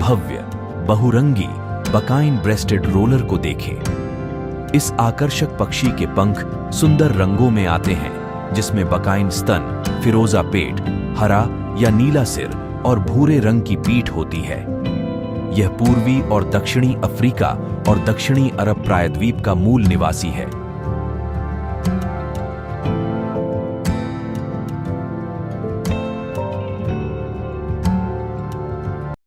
भव्य बहुरंगी बकाइन rested roller को देखें। इस आकर्षक पक्षी के पंख सुंदर रंगों में आते हैं, जिसमें बकाइन स्तन, फिरोजा पेट, हरा या नीला सिर और भूरे रंग की पीठ होती है। यह पूर्वी और दक्षिणी अफ्रीका और दक्षिणी अरब प्रायद्वीप का मूल निवासी है।